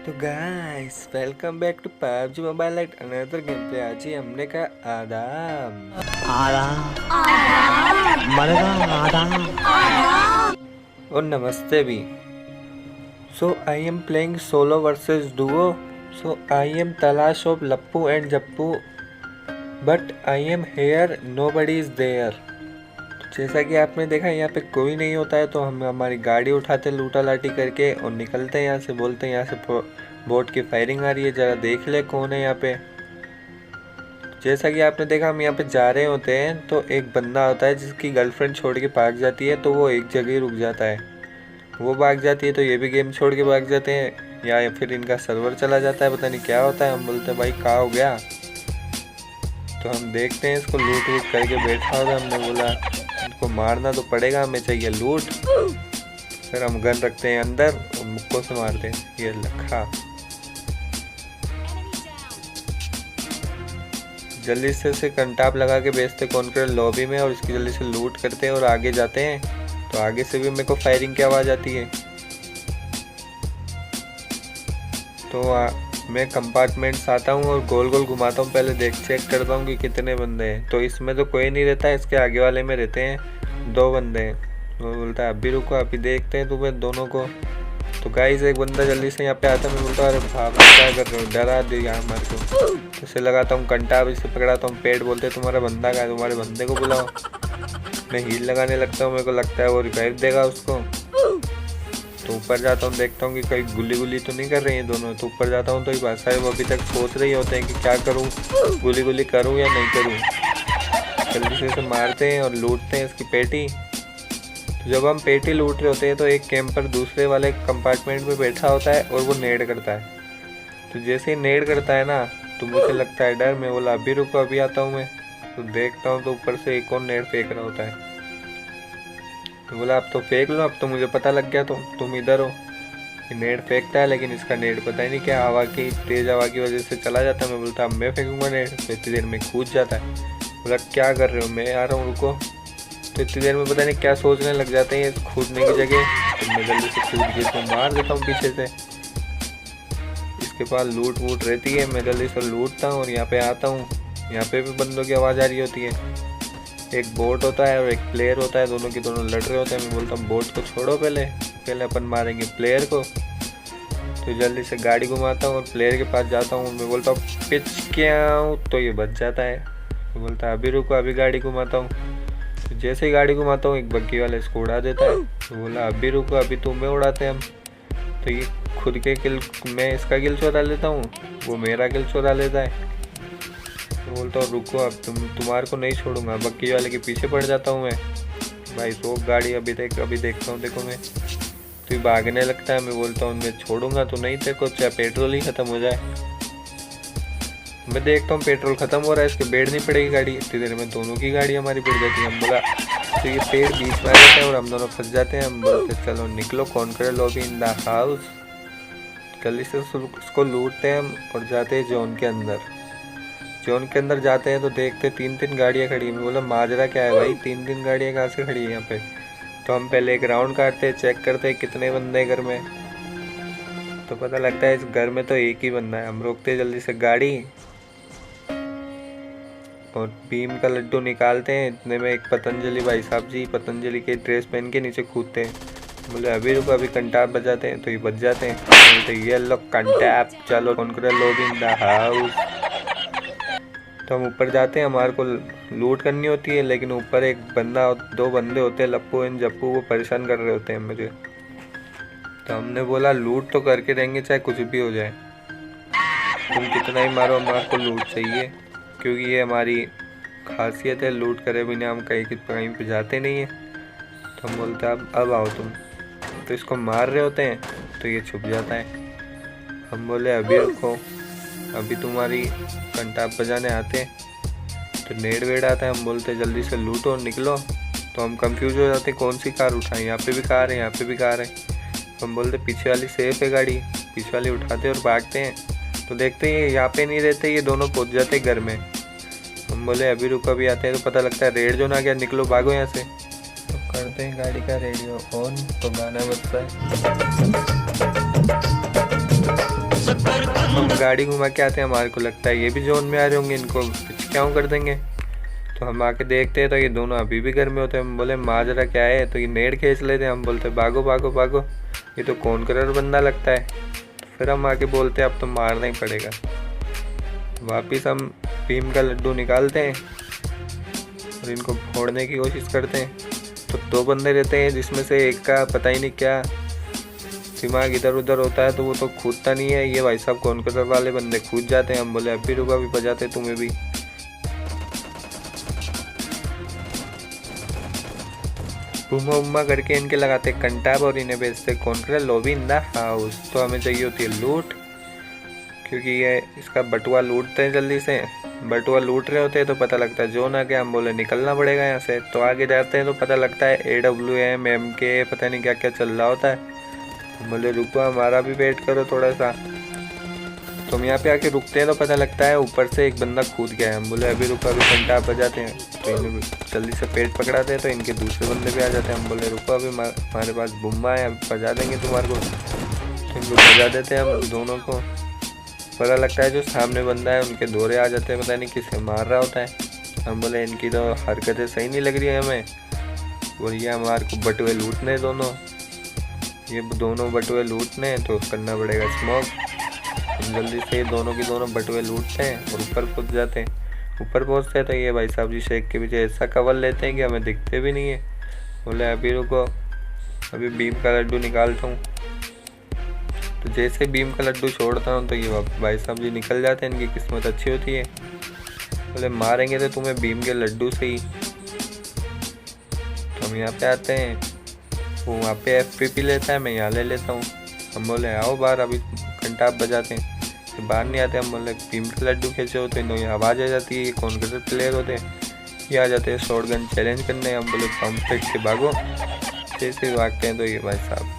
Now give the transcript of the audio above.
तो guys welcome back to PUBG mobile at another game play. आज ही हमने कहा आदाम और नमस्ते भी। So I am playing solo versus duo. So I am तलाश of Lappu and Jappu but I am here nobody is there. जैसा कि आपने देखा यहाँ पे कोई नहीं होता है, तो हम हमारी गाड़ी उठाते लूटा लाटी करके और निकलते हैं यहाँ से। बोलते हैं यहाँ से बोट की फायरिंग आ रही है, ज़रा देख ले कौन है यहाँ पे। जैसा कि आपने देखा हम यहाँ पे जा रहे होते हैं तो एक बंदा होता है जिसकी गर्लफ्रेंड छोड़ के भाग जाती है, तो वो एक जगह ही रुक जाता है। वो भाग जाती है तो ये भी गेम छोड़ के भाग जाते हैं, या फिर इनका सर्वर चला जाता है, पता नहीं क्या होता है। हम बोलते हैं भाई कहाँ हो गया, तो हम देखते हैं इसको लूट वूट करके बैठा होगा। हमने बोला इनको मारना तो पड़ेगा, हमें चाहिए लूट। फिर हम गन रखते हैं अंदर और मुक्कों से मारते हैं। ये लखा जल्दी से कंटाप लगा के बेचते कॉन्क्रीट लॉबी में और इसकी जल्दी से लूट करते हैं और आगे जाते हैं। तो आगे से भी मेरे को फायरिंग की आवाज़ आती है, तो मैं कंपार्टमेंट्स आता हूँ और गोल गोल घुमाता हूँ। पहले चेक करता हूँ कि कितने बंदे हैं। तो इसमें तो कोई नहीं रहता है, इसके आगे वाले में रहते हैं 2 बंदे हैं। वो बोलता है अभी रुको अभी देखते हैं तुम्हें दोनों को। तो गाइस एक बंदा जल्दी से यहाँ पे आता है। मैं बोलता हूँ अरे भाग क्या कर रहे हो, डरा दिया हमारे को। तो इसे लगाता हूँ कंटाप, इसे पकड़ाता हूँ पेट। बोलते तुम्हारा बंदा का है, तुम्हारे बंदे को बुलाओ। मैं हील लगाने लगता हूँ, मेरे को लगता है वो रिवाइव देगा उसको। तो ऊपर जाता हूँ, देखता हूँ कि कहीं गुल्ली गुल्ली तो नहीं कर रही हैं दोनों। तो ऊपर जाता हूँ तो ये बात साहब अभी तक सोच रही होते हैं कि क्या करूँ, गुल्ली गुल्ली करूँ या नहीं करूँ। जल्दी से इसे मारते हैं और लूटते हैं इसकी पेटी। तो जब हम पेटी लूट रहे होते हैं तो एक कैंपर दूसरे वाले कंपार्टमेंट में बैठा होता है और वो नेड करता है। तो जैसे ही नेड करता है ना तो मुझे लगता है डर। मैं बोला अभी रुको अभी आता हूँ मैं। तो देखता हूँ तो ऊपर से एक और नेड फेंक रहा होता है। तो बोला अब तो फेंक लो, अब तो मुझे पता लग गया, तो तुम इधर हो। ये नेड फेंकता है लेकिन इसका नेड पता ही नहीं क्या हवा की तेज हवा की वजह से चला जाता है। मैं बोलता अब मैं फेंकूंगा नेड, तो इतनी देर में कूद जाता है। बोला क्या कर रहे हो, मैं आ रहा हूँ रुको। तो इतनी देर में पता नहीं क्या सोचने लग जाते हैं कूदने की जगह। तो मैं जल्दी से कूद के तो मार देता हूँ पीछे से। इसके पास लूट वूट रहती है, मैं जल्दी से लूटता हूँ और यहाँ पे आता हूँ। यहाँ पे भी बंदों की आवाज़ आ रही होती है। एक बोट होता है और एक प्लेयर होता है, दोनों के दोनों लड़ रहे होते हैं। मैं बोलता हूँ बोट को छोड़ो, पहले अपन मारेंगे प्लेयर को। तो जल्दी से गाड़ी घुमाता हूँ और प्लेयर के पास जाता हूँ। मैं बोलता हूँ पिच क्या हूँ, तो ये बच जाता है। मैं बोलता है अभी रुको अभी गाड़ी घुमाता हूँ। तो जैसे ही गाड़ी घुमाता हूँ एक बग्गी वाले इसको उड़ा देता है। तो बोला अभी रुको अभी तुम्हें उड़ाते हैं हम। तो ये खुद के किल, मैं इसका किल चुरा लेता हूँ, वो मेरा किल चुरा लेता है। तो बोलता हूँ रुको अब तुम्हारे को नहीं छोड़ूंगा। बग्गी वाले के पीछे पड़ जाता हूँ मैं। भाई रोक गाड़ी, अभी देखता हूँ देखो मैं। तो ये भागने लगता है। मैं बोलता हूँ मैं छोड़ूंगा तो नहीं तेरे को, चाहे पेट्रोल ही ख़त्म हो जाए। मैं देखता हूँ पेट्रोल ख़त्म हो रहा है, इसके बेड़ नहीं पड़ेगी गाड़ी। इतनी देर में दोनों की गाड़ी हमारी पड़ जाती है। हम बोला तो ये पेड़ बीच में आ जाता है और हम दोनों फंस जाते हैं। हम बोलते चलो निकलो concrete lobby in the house. जल्दी से उसको लूटते हैं हम और जाते हैं जोन के अंदर। जोन के अंदर जाते हैं तो देखते 3-3 गाड़ियाँ खड़ी हैं। मैं बोला माजरा क्या है भाई, 3-3 गाड़ियाँ कहाँ से खड़ी है यहाँ पे। तो हम पहले एक राउंड काटते हैं, चेक करते हैं कितने बंदे घर में। तो पता लगता है इस घर में तो एक ही बंदा है। हम रोकते हैं जल्दी से गाड़ी और भीम का लड्डू निकालते हैं। इतने में एक पतंजलि भाई साहब जी पतंजलि के ड्रेस पहन के नीचे कूदते हैं। बोले अभी रुको अभी कंटाप बजाते हैं, तो ये बच जाते हैं। बोलते ये लो कंटाप, चलो concrete lobby in the house. तो हम ऊपर जाते हैं, हमारे को लूट करनी होती है, लेकिन ऊपर एक बंदा 2 बंदे होते हैं लप्पू एंड जप्पू, वो परेशान कर रहे होते हैं मुझे। तो हमने बोला लूट तो करके रहेंगे चाहे कुछ भी हो जाए, तुम कितना ही मारो हमारे को लूट चाहिए, क्योंकि ये हमारी खासियत है, लूट करे बिना हम कहीं पे जाते नहीं हैं। तो हम बोलते हैं अब आओ तुम। तो इसको मार रहे होते हैं तो ये छुप जाता है। हम बोले अभी रुको अभी तुम्हारी कंटाप बजाने आते हैं। तो नेड़ वेड़ आता है। हम बोलते जल्दी से लूटो निकलो। तो हम कंफ्यूज हो जाते कौन सी कार उठाएं, यहाँ पे भी कार है यहाँ पे भी कार है। तो हम बोलते पीछे वाली सेफ है गाड़ी, पीछे वाली उठाते और भागते हैं। तो देखते हैं यहाँ पे नहीं रहते, ये दोनों पहुँच जाते घर में। हम बोले अभी रुको अभी आते हैं। तो पता लगता है रेड जोन आ गया, निकलो भागो यहाँ से। तो करते हैं गाड़ी का रेडियो ऑन, तो गाना बजता है। गाड़ी घुमा के आते हैं, हमारे को लगता है ये भी जोन में आ रहे होंगे, इनको पिचक्याऊँ कर देंगे। तो हम आके देखते हैं तो ये दोनों अभी भी घर में होते हैं। हम बोले माजरा क्या है, तो ये नेड़ खींच लेते हैं। हम बोलते भागो भागो भागो, ये तो कॉन्करर बंदा लगता है। फिर हम आके बोलते हैं अब तो मारना ही पड़ेगा। वापिस हम भीम का लड्डू निकालते हैं और इनको फोड़ने की कोशिश करते हैं। तो 2 बंदे रहते हैं, जिसमें से एक का पता ही नहीं क्या दिमाग इधर उधर होता है, तो वो तो कूदता नहीं है। ये भाई साहब कॉन्करर वाले बंदे कूद जाते हैं। हम बोले अभी रुका, अभी बजाते तुम्हें भी। घुमा उमा करके इनके लगाते कंटाब और इन्हें बेचते conqueror lobby in the house. तो हमें चाहिए होती है लूट, क्योंकि ये इसका बटुआ लूटते हैं जल्दी से। बटुआ लूट रहे होते हैं तो पता लगता है जोन आ गया। हम बोले निकलना पड़ेगा यहाँ से। तो आगे जाते हैं तो पता लगता है AWM MK पता नहीं क्या क्या चल रहा होता है। हम बोले रुको, हमारा भी वेट करो थोड़ा सा। तो हम यहाँ पे आके रुकते हैं तो पता लगता है ऊपर से एक बंदा कूद गया है। हम बोले अभी रुको, अभी घंटा बजाते हैं। तो इन्हें जल्दी से पेट पकड़ाते हैं तो इनके दूसरे बंदे भी आ जाते हैं। हम बोले रुको, अभी हमारे पास बुम्बा है, बजा देंगे तुम्हारे को। तो इनको बजा देते हैं हम दोनों को। पता लगता है जो सामने बंदा है उनके दौरे आ जाते हैं, पता नहीं किसे मार रहा होता है। हम बोले इनकी तो हरकतें सही नहीं लग रही है हमें, और ये हमारे को बटुए लूटने दोनों। ये दोनों बटुए लूटने तो करना पड़ेगा स्मोक। हम जल्दी से दोनों की दोनों बटुए लूटते हैं और ऊपर पहुंच जाते हैं। ऊपर पहुंचते हैं तो ये भाई साहब जी शेख के पीछे ऐसा कवर लेते हैं कि हमें दिखते भी नहीं है। बोले अभी रुको, अभी भीम का लड्डू निकालता हूँ। तो जैसे भीम का लड्डू छोड़ता हूँ तो ये भाई साहब जी निकल जाते हैं। इनकी किस्मत अच्छी होती है। बोले मारेंगे तो तुम्हें भीम के लड्डू से ही। तो हम यहाँ पे आते हैं, वो वहाँ पे FPP लेता है, मैं यहाँ ले लेता हूँ। हम बोले आओ बाहर, अभी घंटा आप बजाते हैं। तो बाहर नहीं आते। हम बोले भीम के लड्डू खींचे होते हैं तो यहाँ आवाज़ आ जाती है। ये कॉन्करर प्लेयर होते हैं, ये आ जाते हैं शॉटगन चैलेंज करने। हम बोले पंप फेंक के भागो। जैसे भागते हैं तो ये भाई साहब